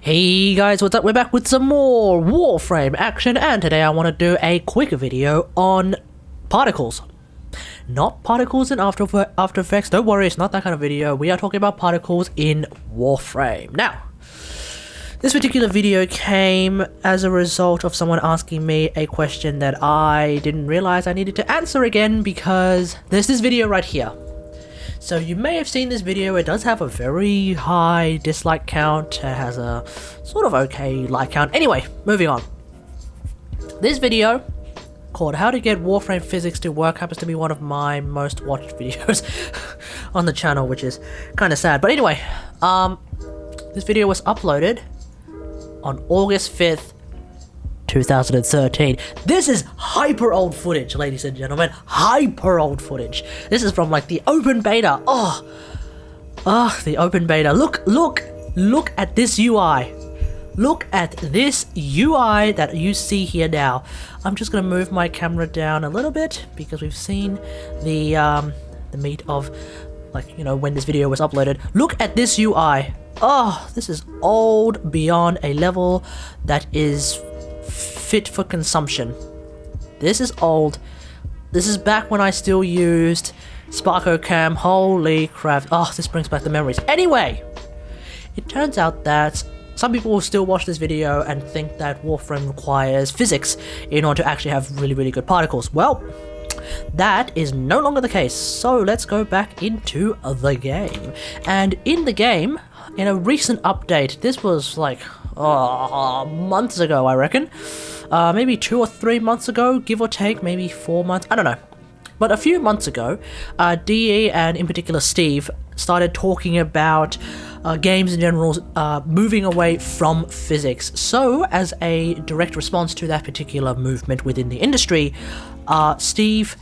Hey guys, what's up? We're back with some more WarFrame action, and today I want to do a quick video on particles. Not particles in After Effects, don't worry, it's not that kind of video. We are talking about particles in WarFrame. Now, this particular video came as a result of someone asking me a question that I didn't realize I needed to answer again, because there's this video right here. So you may have seen this video. It does have a very high dislike count. It has a sort of okay like count. Anyway, moving on. This video, called How to Get WarFrame Physics to Work, happens to be one of my most watched videos on the channel, which is kind of sad. But anyway, this video was uploaded on August 5th, 2013. This is hyper old footage, ladies and gentlemen. Hyper old footage. This is from like the open beta. The open beta. Look at this UI. Look at this UI that you see here now. I'm just gonna move my camera down a little bit because we've seen the meat of, like, you know, when this video was uploaded. Look at this UI. This is old beyond a level that is fit for consumption. This is old. This is back when I still used Sparko Cam. Holy crap. This brings back the memories. Anyway, it turns out that some people will still watch this video and think that WarFrame requires physics in order to actually have really good particles. Well, that is no longer the case. So let's go back into the game. And in the game, in a recent update, this was like months ago, I reckon. Maybe 2 or 3 months ago, give or take, maybe 4 months, I don't know. But a few months ago, DE and in particular Steve started talking about games in general moving away from physics. So as a direct response to that particular movement within the industry, Steve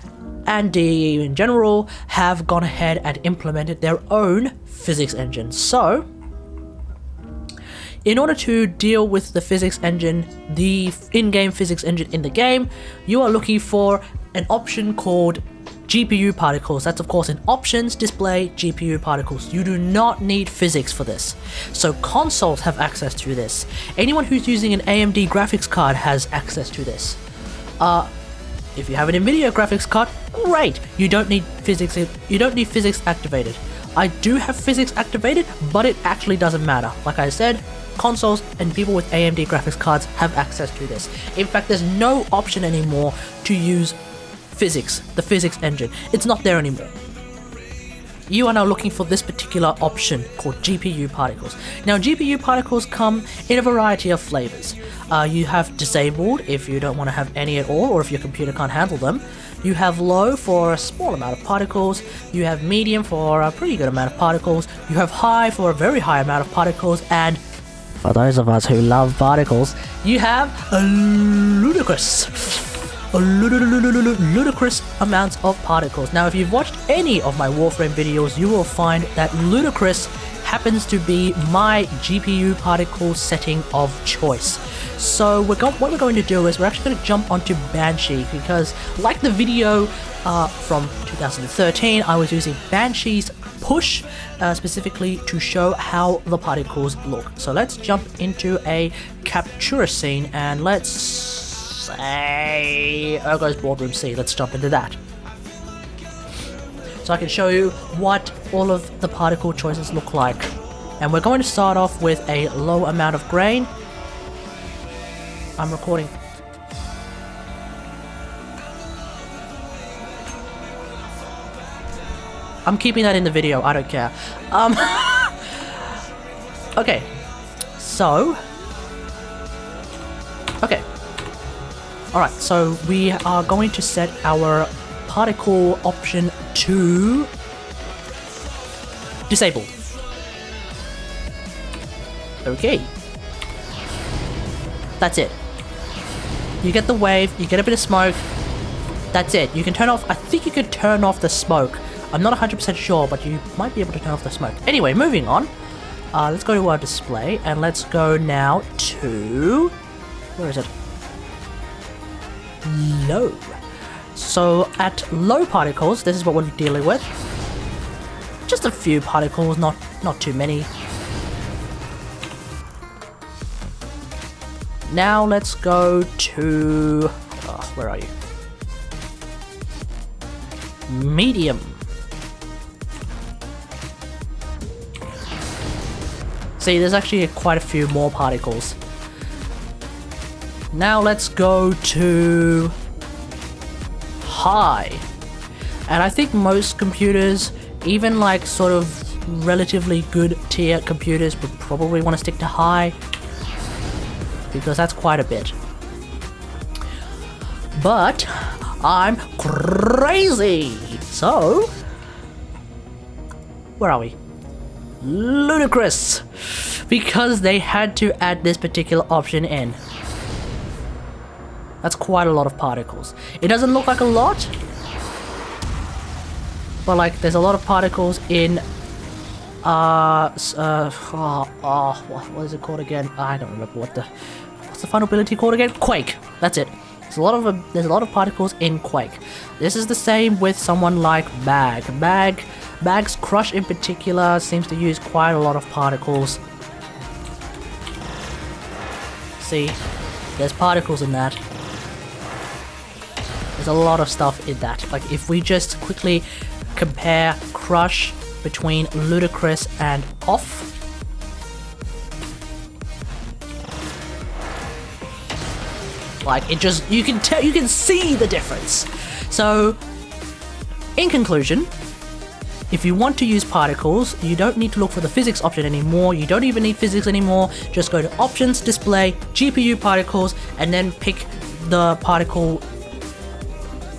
and DE in general have gone ahead and implemented their own physics engine. So in order to deal with the physics engine, the in-game physics engine in the game, you are looking for an option called GPU particles. That's of course in options, display, GPU particles. You do not need physics for this. So consoles have access to this. Anyone who's using an AMD graphics card has access to this. If you have an NVIDIA graphics card, great. You don't need physics. You don't need physics activated. I do have physics activated, but it actually doesn't matter. Like I said, consoles and people with AMD graphics cards have access to this. In fact, there's no option anymore to use physics, the physics engine. It's not there anymore. You are now looking for this particular option called GPU particles. Now, GPU particles come in a variety of flavors. You have disabled if you don't want to have any at all, or if your computer can't handle them. You have low for a small amount of particles. You have medium for a pretty good amount of particles. You have high for a very high amount of particles. And for those of us who love particles, you have a ludicrous amounts of particles. Now, if you've watched any of my WarFrame videos, you will find that ludicrous happens to be my GPU particle setting of choice. So what we're going to do is we're actually going to jump onto Banshee, because like the video from 2013, I was using Banshee's push specifically to show how the particles look. So let's jump into a capture scene, and let's say Ergo's Boardroom C. Let's jump into that, so I can show you what all of the particle choices look like. And we're going to start off with a low amount of grain. I'm recording. I'm keeping that in the video, I don't care. Okay, so alright, so we are going to set our particle option to disabled. Okay, that's it. You get the wave, you get a bit of smoke. That's it. You can turn off, I think you could turn off the smoke. I'm not 100% sure, but you might be able to turn off the smoke. Anyway, moving on. Let's go to our display, and let's go now to, where is it? Low. So at low particles, this is what we're dealing with. Just a few particles, not too many. Now let's go to... where are you? Medium. See, there's actually quite a few more particles. Now let's go to high. And I think most computers, even like sort of relatively good tier computers, would probably want to stick to high, because that's quite a bit. But I'm crazy. So, where are we? Ludicrous, because they had to add this particular option in. That's quite a lot of particles. It doesn't look like a lot, but like there's a lot of particles in what is it called again? I don't remember what's the final ability called again? Quake. That's it. There's a lot of particles in Quake. This is the same with someone like Bag's Crush in particular seems to use quite a lot of particles. See, there's particles in that. There's a lot of stuff in that. Like if we just quickly compare Crush between Ludicrous and Off. Like it just, you can see the difference. So, in conclusion, if you want to use particles, you don't need to look for the physics option anymore. You don't even need physics anymore. Just go to options, display, GPU particles, and then pick the particle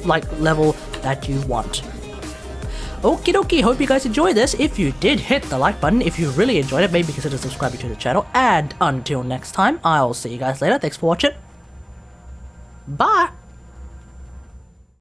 like level that you want. Okie dokie, hope you guys enjoyed this. If you did, hit the like button. If you really enjoyed it, maybe consider subscribing to the channel. And until next time, I'll see you guys later. Thanks for watching. Bye!